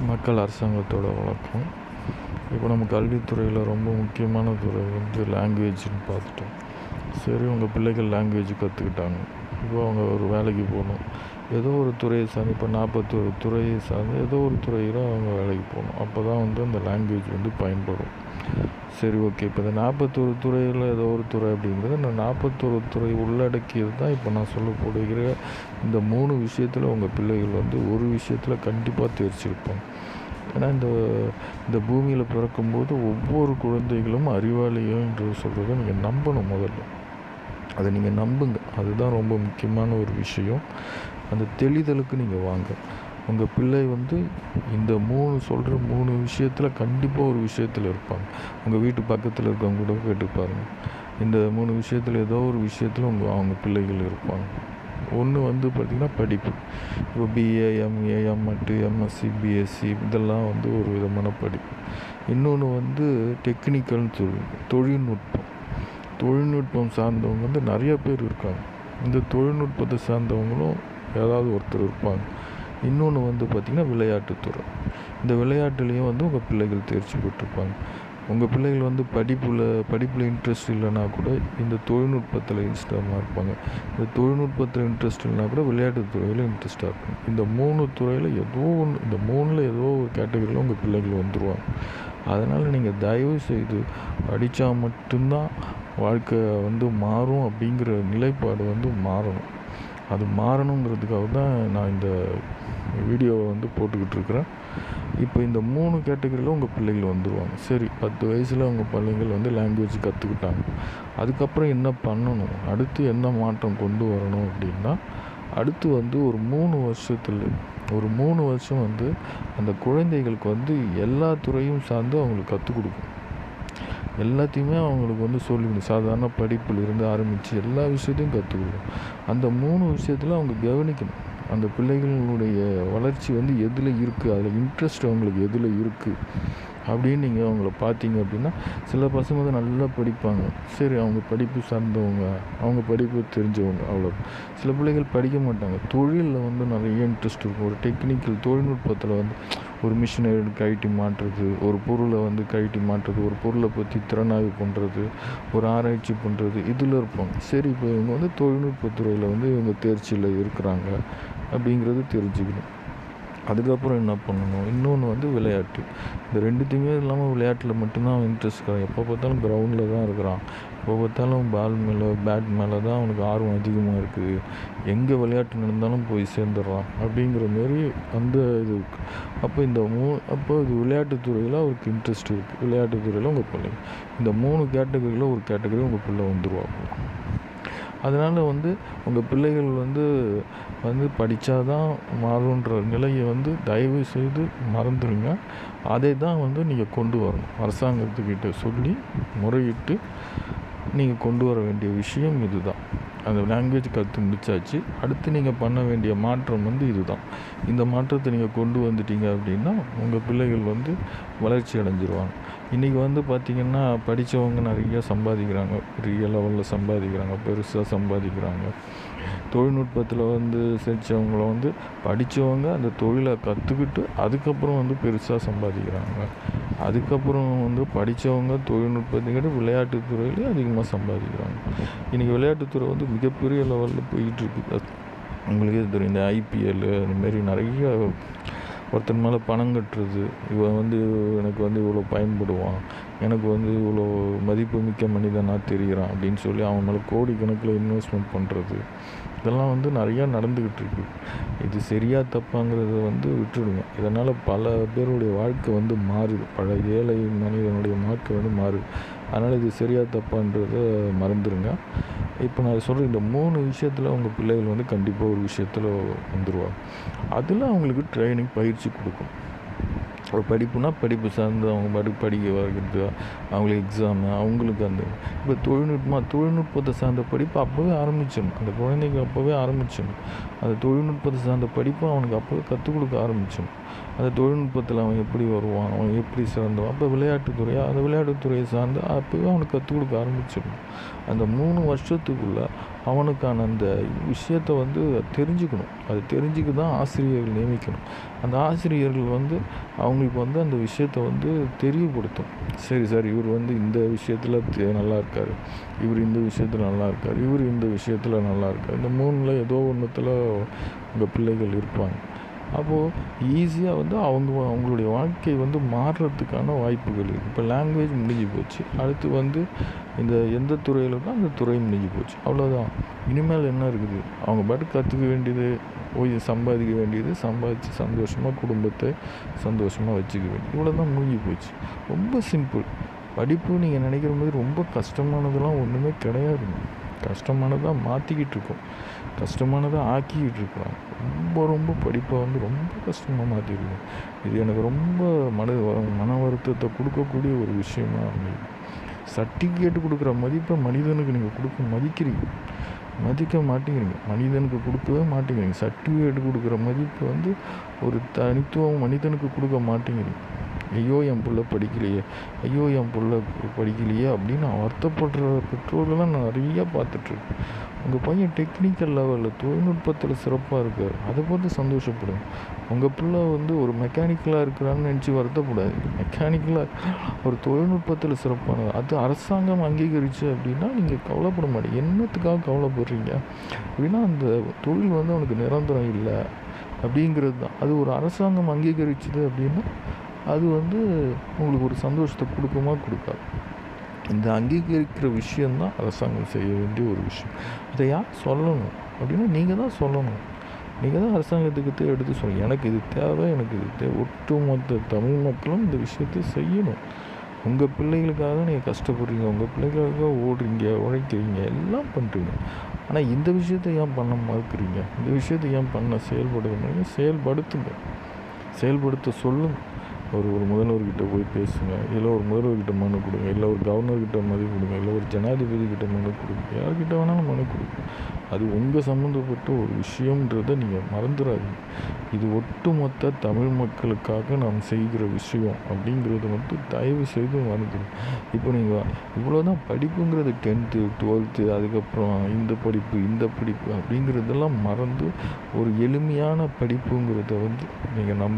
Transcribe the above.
மக்கள் அரசாங்கத்தோட வழக்கம். இப்போ நம்ம கல்வித்துறையில் ரொம்ப முக்கியமான துறை வந்து லாங்குவேஜ்னு பார்த்துட்டோம். சரி, உங்கள் பிள்ளைகள் லாங்குவேஜ் கற்றுக்கிட்டாங்க. இப்போ அவங்க ஒரு வேலைக்கு போகணும். ஏதோ ஒரு துறையை சார்ந்து, இப்போ 41 துறையை சார்ந்து ஏதோ ஒரு துறையில் அவங்க வேலைக்கு போகணும். அப்போ தான் வந்து அந்த லாங்குவேஜ் வந்து பயன்படும். சரி, ஓகே. இப்போ இந்த 41 துறையில் ஏதோ ஒரு துறை அப்படிங்கிறது இந்த 41 துறை உள்ளடக்கியது தான் இப்போ நான் சொல்லப்படுகிற இந்த 3 விஷயத்தில் உங்கள் பிள்ளைகள் வந்து ஒரு விஷயத்தில் கண்டிப்பாக தேர்ச்சி இருப்பாங்க. ஏன்னா இந்த பூமியில் பிறக்கும்போது ஒவ்வொரு குழந்தைகளும் அறிவாளிகள் என்று சொல்கிறத நீங்கள் நம்பணும். முதல்ல அதை நீங்கள் நம்புங்க. அதுதான் ரொம்ப முக்கியமான ஒரு விஷயம். அந்த தெளிதலுக்கு நீங்கள் வாங்க. உங்கள் பிள்ளை வந்து இந்த 3 விஷயத்தில் கண்டிப்பாக ஒரு விஷயத்தில் இருப்பாங்க. உங்கள் வீட்டு பக்கத்தில் இருக்கவங்க கூட கேட்டு பாருங்கள். இந்த 3 விஷயத்தில் ஏதோ ஒரு விஷயத்தில் அவங்க பிள்ளைகள் இருப்பாங்க. ஒன்று வந்து பார்த்திங்கன்னா படிப்பு. இப்போ BA, MA, MEd, MSc, BSc இதெல்லாம் வந்து ஒரு விதமான படிப்பு. இன்னொன்று வந்து டெக்னிக்கல்னு தொழில்நுட்பம் சார்ந்தவங்க வந்து நிறைய பேர் இருக்காங்க. இந்த தொழில்நுட்பத்தை சார்ந்தவங்களும் ஏதாவது ஒருத்தர் இருப்பாங்க. இன்னொன்று வந்து பார்த்திங்கன்னா இந்த விளையாட்டுலேயும் வந்து உங்கள் பிள்ளைகள் தேர்ச்சி பெற்றிருப்பாங்க. உங்கள் பிள்ளைகள் வந்து படிப்பில் இன்ட்ரெஸ்ட் இல்லைனா கூட இந்த தொழில்நுட்பத்தில் இன்ட்ரெஸ்டாக இருப்பாங்க. இந்த தொழில்நுட்பத்தில் இன்ட்ரெஸ்ட் இல்லைனா கூட விளையாட்டுத்துறையில் இன்ட்ரெஸ்டாக இருப்பாங்க. இந்த 3 துறையில் ஏதோ ஒன்று, இந்த 3ல் ஏதோ ஒரு கேட்டகரியில் உங்கள் பிள்ளைகள் வந்துடுவாங்க. அதனால் நீங்கள் தயவு செய்து படித்தா மட்டும்தான் வாழ்க்கை வந்து மாறும் அப்படிங்கிற நிலைப்பாடு வந்து மாறணும். அது மாறணுங்கிறதுக்காக தான் நான் இந்த வீடியோவை வந்து போட்டுக்கிட்டு இருக்கிறேன். இப்போ இந்த 3 கேட்டகரியில் உங்கள் பிள்ளைகள் வந்துடுவாங்க. சரி, 10 வயசில் உங்கள் பிள்ளைங்கள் வந்து லாங்குவேஜ் கற்றுக்கிட்டாங்க. அதுக்கப்புறம் என்ன பண்ணணும், அடுத்து என்ன மாற்றம் கொண்டு வரணும் அப்படின்னா, அடுத்து வந்து ஒரு 3 வருஷம் வந்து அந்த குழந்தைகளுக்கு வந்து எல்லா துறையும் சார்ந்து அவங்களுக்கு கற்றுக் கொடுக்கணும். எல்லாத்தையுமே அவங்களுக்கு வந்து சொல்லிக்கணும். சாதாரண படிப்பிலிருந்து ஆரம்பித்து எல்லா விஷயத்தையும் கற்றுக் கொடுக்கணும். அந்த 3 விஷயத்தில் அவங்க கவனிக்கணும். அந்த பிள்ளைகளுடைய வளர்ச்சி வந்து எதில் இருக்குது, அதில் இன்ட்ரெஸ்ட் அவங்களுக்கு எதில் இருக்குது அப்படின்னு நீங்கள் அவங்கள பார்த்தீங்க அப்படின்னா, சில பசங்க வந்து நல்லா படிப்பாங்க. சரி, அவங்க படிப்பு சார்ந்தவங்க, அவங்க படிப்பு தெரிஞ்சவங்க, அவ்வளோ. சில பிள்ளைகள் படிக்க மாட்டாங்க. தொழிலில் வந்து நிறைய இன்ட்ரெஸ்ட் இருக்கும். ஒரு டெக்னிக்கல் தொழில்நுட்பத்தில் வந்து ஒரு மிஷினை கழட்டி மாட்டுறது, ஒரு பொருளை வந்து கழட்டி மாட்டுறது, ஒரு பொருளை பற்றி திறனாய்வு பண்ணுறது, ஒரு ஆராய்ச்சி பண்ணுறது, இதில் இருப்பாங்க. சரி, இப்போ இவங்க வந்து தொழில்நுட்பத்துறையில் வந்து இவங்க தேர்ச்சியில் இருக்கிறாங்க அப்படிங்கிறது தெரிஞ்சுக்கணும். அதுக்கப்புறம் என்ன பண்ணணும், இன்னொன்று வந்து விளையாட்டு. இந்த 2த்தையுமே இல்லாமல் விளையாட்டில் மட்டும்தான் அவன் இன்ட்ரெஸ்ட் இருக்கிறான். எப்போ பார்த்தாலும் கிரவுண்டில் தான் இருக்கிறான். எப்போ பார்த்தாலும் பேட் மேலே தான் அவனுக்கு ஆர்வம் அதிகமாக இருக்குது. எங்கே விளையாட்டு நடந்தாலும் போய் சேர்ந்துடுறான் அப்படிங்கிற மாரி அந்த இது இருக்குது. அப்போ இது விளையாட்டுத்துறையில் அவருக்கு இன்ட்ரெஸ்ட் இருக்குது. விளையாட்டுத்துறையில் உங்கள் பிள்ளை இந்த 3 கேட்டகரியில் ஒரு கேட்டகரி உங்கள் பிள்ளை வந்துடுவாங்க. அதனால் வந்து உங்கள் பிள்ளைகள் வந்து படித்தா தான் மாறுன்ற நிலையை வந்து தயவு செய்து மறந்துடுங்க. அதை தான் வந்து நீங்கள் கொண்டு வரணும். அரசாங்கத்துக்கிட்ட சொல்லி முறையிட்டு நீங்கள் கொண்டு வர வேண்டிய விஷயம் இதுதான். அந்த லாங்குவேஜ் கற்று முடிச்சாச்சு. அடுத்து நீங்கள் பண்ண வேண்டிய மாற்றம் வந்து இதுதான். இந்த மாற்றத்தை நீங்கள் கொண்டு வந்துட்டீங்க அப்படின்னா உங்கள் பிள்ளைகள் வந்து வளர்ச்சி அடைஞ்சிருவாங்க. இன்றைக்கி வந்து பார்த்திங்கன்னா படித்தவங்க நிறைய சம்பாதிக்கிறாங்க. பெரிய லெவலில் சம்பாதிக்கிறாங்க, பெருசாக சம்பாதிக்கிறாங்க. தொழில்நுட்பத்தில் வந்து சேர்த்தவங்கள வந்து படித்தவங்க அந்த தொழிலை கற்றுக்கிட்டு அதுக்கப்புறம் வந்து பெருசாக சம்பாதிக்கிறாங்க. அதுக்கப்புறம் வந்து படித்தவங்க தொழில்நுட்பத்துக்கிட்ட விளையாட்டுத்துறையிலே அதிகமாக சம்பாதிக்கிறாங்க. இன்றைக்கி விளையாட்டுத்துறை வந்து மிகப்பெரிய லெவலில் போயிட்டுருக்கு. உங்களுக்கே தெரியும், இந்த ஐபிஎல் அந்தமாரி நிறைய ஒருத்தன் மேலே பணம் கட்டுறது. இவன் வந்து எனக்கு வந்து இவ்வளோ பயன்படுவான், எனக்கு வந்து இவ்வளோ மதிப்பு மிக்க மனிதனாக தெரிகிறான் அப்படின்னு சொல்லி அவன் மேலே கோடிக்கணக்கில் இன்வெஸ்ட்மெண்ட் பண்ணுறது, இதெல்லாம் வந்து நிறையா நடந்துக்கிட்டு இருக்கு. இது சரியாக தப்பாங்கிறத வந்து விட்டுடுங்க. இதனால் பல பேருடைய வாழ்க்கை வந்து மாறுது. பல ஏழை மனிதனுடைய வாழ்க்கை வந்து மாறுது. அதனால் இது சரியாக தப்பான்றதை மறந்துடுங்க. இப்போ நான் சொல்கிற இந்த 3 விஷயத்தில் உங்கள் பிள்ளைகள் வந்து கண்டிப்பாக ஒரு விஷயத்தில் வந்துடுவாங்க. அதில் அவங்களுக்கு ட்ரைனிங் பயிற்சி கொடுக்கும். ஒரு படிப்புனா படிப்பு சார்ந்து அவங்க படிக்க வைக்கிறது, அவங்களுக்கு எக்ஸாமு, அவங்களுக்கு அந்த இப்போ தொழில்நுட்பத்தை சார்ந்த படிப்பு அப்போவே ஆரம்பிச்சிடணும். அந்த குழந்தைங்க அப்போவே ஆரம்பிச்சிடணும். அந்த தொழில்நுட்பத்தை சார்ந்த படிப்பு அவனுக்கு அப்போவே கற்றுக் கொடுக்க ஆரம்பிச்சிடணும். அந்த தொழில்நுட்பத்தில் அவன் எப்படி வருவான், அவன் எப்படி சிறந்தவன், அப்போ விளையாட்டுத்துறையை சார்ந்து அப்போவே அவனுக்கு கற்றுக் கொடுக்க ஆரம்பிச்சிடணும். அந்த 3 வருஷத்துக்குள்ளே அவனுக்கான அந்த விஷயத்தை வந்து தெரிஞ்சுக்கணும். அது தெரிஞ்சுக்க தான் ஆசிரியர்கள் நியமிக்கணும். அந்த ஆசிரியர்கள் வந்து அவங்களுக்கு வந்து அந்த விஷயத்தை வந்து தெரியப்படுத்தும். சரி சார், இவர் வந்து இந்த விஷயத்தில் நல்லா இருக்கார், இவர் இந்த விஷயத்தில் நல்லா இருக்கார், இவர் இந்த விஷயத்தில் நல்லா இருக்கார், இந்த 3ல் ஏதோ ஒன்றுத்தில் உங்கள் பிள்ளைகள் இருப்பாங்க. அப்போது ஈஸியாக வந்து அவங்களுடைய வாழ்க்கை வந்து மாறுறதுக்கான வாய்ப்புகள் இருக்குது. இப்போ லாங்குவேஜ் முடிஞ்சு போச்சு, அடுத்து வந்து இந்த எந்த துறையில் இருக்கோ அந்த துறை முடிஞ்சு போச்சு, அவ்வளோதான். இனிமேல் என்ன இருக்குது? அவங்க பாட்டு கற்றுக்க வேண்டியது, போய் சம்பாதிக்க வேண்டியது, சம்பாதிச்சு சந்தோஷமாக குடும்பத்தை சந்தோஷமாக வச்சுக்க வேண்டியது, இவ்வளோ தான் முடிஞ்சு போச்சு. ரொம்ப சிம்பிள். படிப்பு நீங்கள் நினைக்கிற மாதிரி ரொம்ப கஷ்டமானதெல்லாம் ஒன்றுமே கிடையாதுங்க. கஷ்டமானதாக மாற்றிக்கிட்டு இருக்கோம், கஷ்டமானதாக ஆக்கிக்கிட்டு இருக்கிறோம். ரொம்ப படிப்பை வந்து ரொம்ப கஷ்டமாக மாற்றிருக்கோம். இது எனக்கு ரொம்ப மன வருத்தத்தை கொடுக்கக்கூடிய ஒரு விஷயமா அமையுது. சர்டிஃபிகேட் கொடுக்குற மதிப்பை மனிதனுக்கு நீங்கள் மதிக்க மாட்டேங்கிறீங்க. மனிதனுக்கு கொடுக்கவே மாட்டேங்கிறீங்க. சர்டிஃபிகேட் கொடுக்குற மதிப்பு வந்து ஒரு தனித்துவம் மனிதனுக்கு கொடுக்க மாட்டேங்கிறீங்க. ஐயோ என் பிள்ளை படிக்கலையே, ஐயோ என் பிள்ளை படிக்கலையே அப்படின்னு வருத்தப்படுற பெற்றோர்கள்லாம் நான் நிறையா பார்த்துட்ருக்கேன். உங்கள் பையன் டெக்னிக்கல் லெவலில் தொழில்நுட்பத்தில் சிறப்பாக இருக்கார், அதை பார்த்து சந்தோஷப்படுங்க. உங்கள் பிள்ளை வந்து ஒரு மெக்கானிக்கலாக இருக்கிறான்னு நினச்சி வருத்தப்படாது. மெக்கானிக்கலாக ஒரு தொழில்நுட்பத்தில் சிறப்பானது, அது அரசாங்கம் அங்கீகரிச்சு அப்படின்னா நீங்கள் கவலைப்பட மாட்டீங்க. என்னத்துக்காக கவலைப்படுறீங்க அப்படின்னா, அந்த தொழில் வந்து அவனுக்கு நிரந்தரம் இல்லை அப்படிங்கிறது தான். அது ஒரு அரசாங்கம் அங்கீகரிச்சுது அப்படின்னா அது வந்து உங்களுக்கு ஒரு சந்தோஷத்தை கொடுக்காது. இந்த அங்கீகரிக்கிற விஷயந்தான் அரசாங்கம் செய்ய வேண்டிய ஒரு விஷயம். அதை யார் சொல்லணும் அப்படின்னா, நீங்கள் தான் சொல்லணும். நீங்கள் தான் அரசாங்கத்துக்கிட்ட எடுத்து சொல்லணும், எனக்கு இது தேவை, எனக்கு இது தேவை. ஒட்டுமொத்த தமிழ் மக்களும் இந்த விஷயத்தை செய்யணும். உங்கள் பிள்ளைகளுக்காக தான் நீங்கள் கஷ்டப்படுறீங்க, உங்கள் பிள்ளைகளுக்காக ஓடுறீங்க, உழைக்கிறீங்க, எல்லாம் பண்ணுறீங்க. ஆனால் இந்த விஷயத்தை ஏன் பண்ண மறுக்கிறீங்க? இந்த விஷயத்தை ஏன் செயல்படுத்த சொல்லுங்கள். ஒரு முதல்வர்கிட்ட போய் பேசுங்க, இல்லை ஒரு முதல்வர்கிட்ட மனு கொடுங்க, இல்லை ஒரு கவர்னர்கிட்ட மனு கொடுங்க, இல்லை ஒரு ஜனாதிபதிக்கிட்ட மனு கொடுங்க, யார்கிட்ட வேணாலும் மனு கொடுங்க. அது உங்கள் சம்மந்தப்பட்ட ஒரு விஷயன்றதை நீங்கள் மறந்துடாதீங்க. இது ஒட்டுமொத்த தமிழ் மக்களுக்காக நாம் செய்கிற விஷயம் அப்படிங்கிறது மட்டும் தயவு செய்து மறந்துடும். இப்போ நீங்கள் இவ்வளோ தான் படிப்புங்கிறது 10th 12th அதுக்கப்புறம் இந்த படிப்பு அப்படிங்கிறதெல்லாம் மறந்து ஒரு எளிமையான படிப்புங்கிறத வந்து நீங்கள்